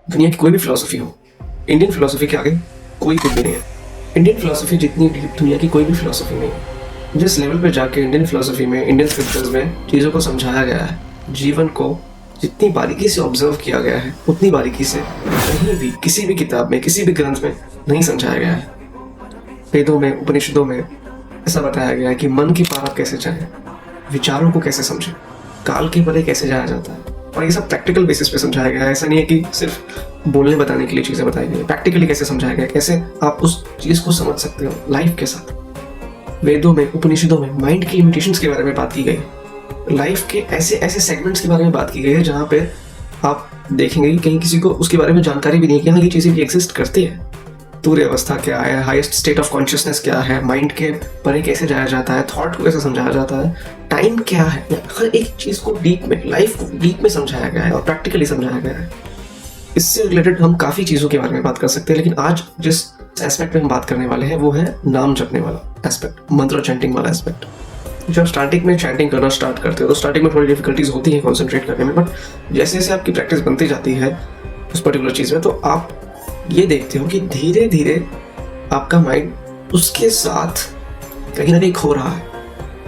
दुनिया की कोई भी फिलोसफी हो, इंडियन फिलोसफी के आगे कोई कुछ भी नहीं है। इंडियन फिलोसफी जितनी डीप दुनिया की कोई भी फिलोसफी नहीं है। जिस लेवल पे जाके इंडियन फिलोसफी में, इंडियन स्क्रिप्चर्स में चीज़ों को समझाया गया है, जीवन को जितनी बारीकी से ऑब्जर्व किया गया है, उतनी बारीकी से कहीं भी किसी भी किताब में, किसी भी ग्रंथ में नहीं समझाया गया है। वेदों में, उपनिषदों में ऐसा बताया गया है कि मन की पार आप कैसे चाहें, विचारों को कैसे समझें, काल के परे कैसे जाया जाता है। और ये सब प्रैक्टिकल बेसिस पे समझाया गया है। ऐसा नहीं है कि सिर्फ बोलने बताने के लिए चीज़ें बताई गई है। प्रैक्टिकली कैसे समझाया गया है, कैसे आप उस चीज़ को समझ सकते हो लाइफ के साथ। वेदों में, उपनिषदों में माइंड की लिमिटेशंस के बारे में बात की गई। लाइफ के ऐसे ऐसे सेगमेंट्स के बारे में बात की गई है जहाँ पे आप देखेंगे कि कहीं किसी को उसके बारे में जानकारी भी नहीं है कि हाँ ये चीज़ें भी एग्जिस्ट करती है। तुर्य अवस्था क्या है, हाईएस्ट स्टेट ऑफ कॉन्शियसनेस क्या है, माइंड के परे कैसे जाया जाता है, थॉट को कैसे समझाया जाता है, टाइम क्या है, हर एक चीज़ को डीप में, लाइफ को डीप में समझाया गया है और प्रैक्टिकली समझाया गया है। इससे रिलेटेड हम काफ़ी चीज़ों के बारे में बात कर सकते हैं, लेकिन आज जिस एस्पेक्ट में हम बात करने वाले हैं वो है नाम जपने वाला एस्पेक्ट, मंत्र चैंटिंग वाला एस्पेक्ट। जब स्टार्टिंग में चैंटिंग करना स्टार्ट करते हो तो स्टार्टिंग में थोड़ी डिफिकल्टीज होती है कॉन्सेंट्रेट करने में, बट जैसे जैसे आपकी प्रैक्टिस बनती जाती है उस पर्टिकुलर चीज़ में, तो आप ये देखते हो कि धीरे धीरे आपका माइंड उसके साथ कहीं ना कहीं खो रहा है।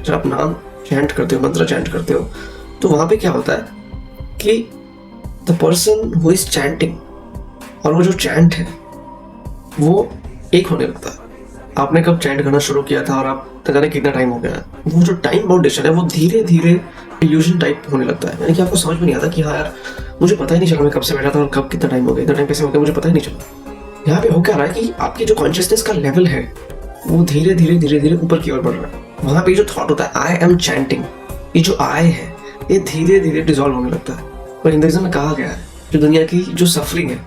जब आप नाम चैंट करते हो, मंत्र चैंट करते हो, तो वहाँ पे क्या होता है कि the person who is chanting और वो जो चैंट है वो एक होने लगता है। आपने कब चैंट करना शुरू किया था और आप न जाने कितना टाइम हो गया है, वो जो टाइम बाउंडेशन है वो धीरे धीरे इल्यूजन टाइप होने लगता है। यानी कि आपको समझ में नहीं आता कि हाँ यार मुझे पता ही नहीं चला मैं कब से बैठा था और कब कितना टाइम हो गया, इतना टाइम कैसे हो गया मुझे पता ही नहीं चला। यहाँ पे हो क्या रहा है कि आपकी जो कॉन्शियसनेस का लेवल है वो धीरे धीरे ऊपर की ओर बढ़ रहा है। वहाँ पे जो थॉट होता है आई एम चैंटिंग, ये जो आई है ये धीरे धीरे डिजॉल्व होने लगता है। और हिंदुइज्म में कहा गया है जो दुनिया की जो सफरिंग है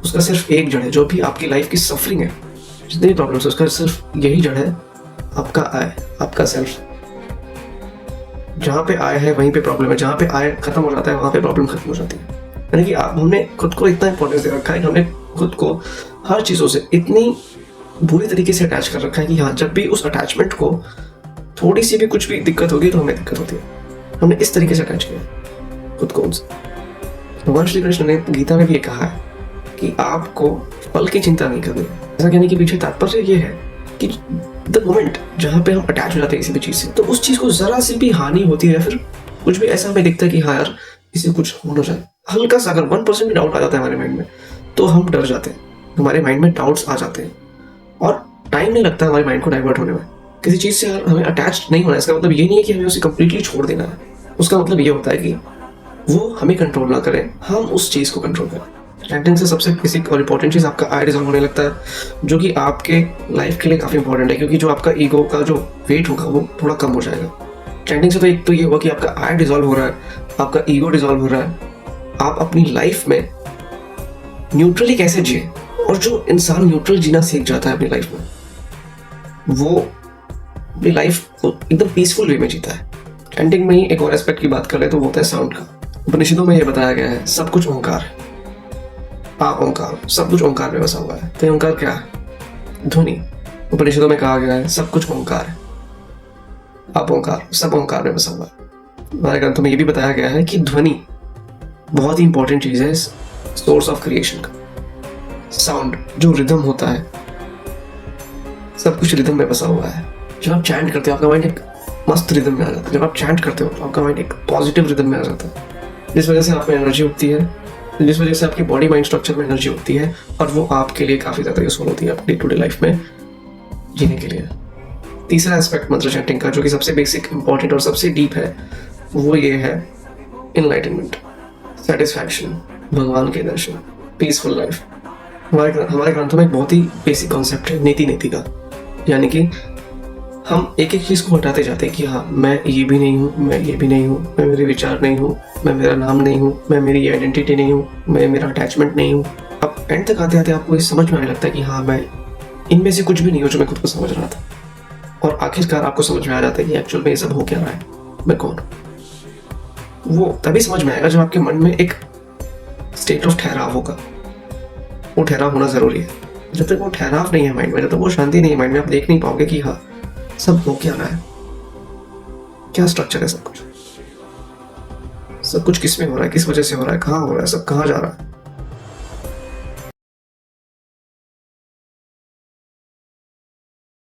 उसका सिर्फ एक जड़ है, जो भी आपकी लाइफ की सफरिंग है, जितनी भी प्रॉब्लम्स है उसका सिर्फ यही जड़ है, आपका आई, आपका सेल्फ। जहाँ पे आय है वहीं पे प्रॉब्लम है, जहाँ पे आय खत्म हो जाता है वहाँ पे प्रॉब्लम खत्म हो जाती है। यानी कि हमने खुद को इतना इंपॉर्टेंस दे रखा है कि हमने खुद को हर चीज़ों से इतनी बुरी तरीके से अटैच कर रखा है कि हाँ जब भी उस अटैचमेंट को थोड़ी सी भी कुछ भी दिक्कत होगी तो हमें दिक्कत होती है। हमने इस तरीके से अटैच किया खुद को उनसे। भगवान श्री कृष्ण ने गीता में भी ये कहा है कि आपको फल की चिंता नहीं करनी। ऐसा कहने के पीछे तात्पर्य ये है कि द मोमेंट जहाँ पे हम अटैच हो जाते हैं किसी भी चीज़ से, तो उस चीज़ को ज़रा सी भी हानि होती है, फिर कुछ भी ऐसा हमें दिखता है कि हाँ यार इसे कुछ हो ना जाए, हल्का सा अगर 1% भी डाउट आ जाता है हमारे माइंड में तो हम डर जाते हैं, हमारे माइंड में डाउट्स आ जाते हैं और टाइम नहीं लगता हमारे माइंड को डाइवर्ट होने में। किसी चीज़ से हमें अटैच नहीं होना है, इसका मतलब ये नहीं है कि हमें उसे कम्प्लीटली छोड़ देना है। उसका मतलब ये होता है कि वो हमें कंट्रोल ना करें, हम उस चीज़ को कंट्रोल करें। चैंटिंग से सबसे बेसिक और इम्पोर्टेंट चीज़ आपका आई डिजॉल्व होने लगता है, जो कि आपके लाइफ के लिए काफ़ी इंपॉर्टेंट है, क्योंकि जो आपका ईगो का जो वेट होगा वो थोड़ा कम हो जाएगा। चैंटिंग से तो एक तो ये हुआ कि आपका आई डिजॉल्व हो रहा है, आपका ईगो डिजॉल्व हो रहा है, आप अपनी लाइफ में न्यूट्रली कैसे जिए। और जो इंसान न्यूट्रल जीना सीख जाता है अपनी लाइफ में वो अपनी लाइफ को एकदम पीसफुल वे में जीता है। चैंटिंग में ही एक और एस्पेक्ट की बात करें तो वो होता है साउंड का। उपनिषदों में ये बताया गया है सब कुछ ओंकार है, ओंकार, सब कुछ ओंकार में बसा हुआ है। तो ओंकार क्या है? ध्वनि। उपनिषदों में कहा गया है सब कुछ ओंकार है, ओंकार, सब ओंकार में बसा हुआ है। हमारे ग्रंथों में ये भी बताया गया है कि ध्वनि बहुत ही इंपॉर्टेंट चीज है सोर्स ऑफ क्रिएशन का। साउंड जो रिदम होता है, सब कुछ रिदम में बसा हुआ है। जब आप चैंट करते हो आपका माइंड एक मस्त रिदम में आ जाता है। जब आप चैंट करते हो तो आपका माइंड एक पॉजिटिव रिदम में आ जाता है, जिस वजह से आप में एनर्जी उठती है, जिस वजह से आपकी बॉडी माइंड स्ट्रक्चर में एनर्जी होती है और वो आपके लिए काफ़ी ज़्यादा यूजफुल होती है अपनी डे टू डे लाइफ में जीने के लिए। तीसरा एस्पेक्ट मंत्र चैंटिंग का जो कि सबसे बेसिक, इंपॉर्टेंट और सबसे डीप है वो ये है इनलाइटनमेंट, सेटिस्फैक्शन, भगवान के दर्शन, पीसफुल लाइफ। हमारे ग्रंथों में एक बहुत ही बेसिक कॉन्सेप्ट है नीति नीति का, यानी कि हम एक एक चीज़ को हटाते जाते हैं कि हाँ मैं ये भी नहीं हूँ, मैं ये भी नहीं हूँ, मैं मेरे विचार नहीं हूँ, मैं मेरा नाम नहीं हूँ, मैं मेरी आइडेंटिटी नहीं हूँ, मैं मेरा अटैचमेंट नहीं हूँ। अब एंड तक आते आते आपको ये समझ में आने लगता है कि हाँ मैं इनमें से कुछ भी नहीं हूँ जो मैं खुद को समझ रहा था। और आखिरकार आपको समझ में आ जाता है कि एक्चुअल में ये सब हो क्या रहा है, मैं कौन हूँ। वो तभी समझ में आएगा जब आपके मन में एक स्टेट ऑफ ठहराव होगा। वो ठहराव होना जरूरी है। जब तक वो ठहराव नहीं है माइंड में, जब तक वो शांति नहीं है माइंड में, आप देख नहीं पाओगे कि हाँ सब हो क्या रहा है, क्या स्ट्रक्चर है, सब कुछ किस में हो रहा है, किस वजह से हो रहा है, कहाँ हो रहा है, सब कहाँ जा रहा है।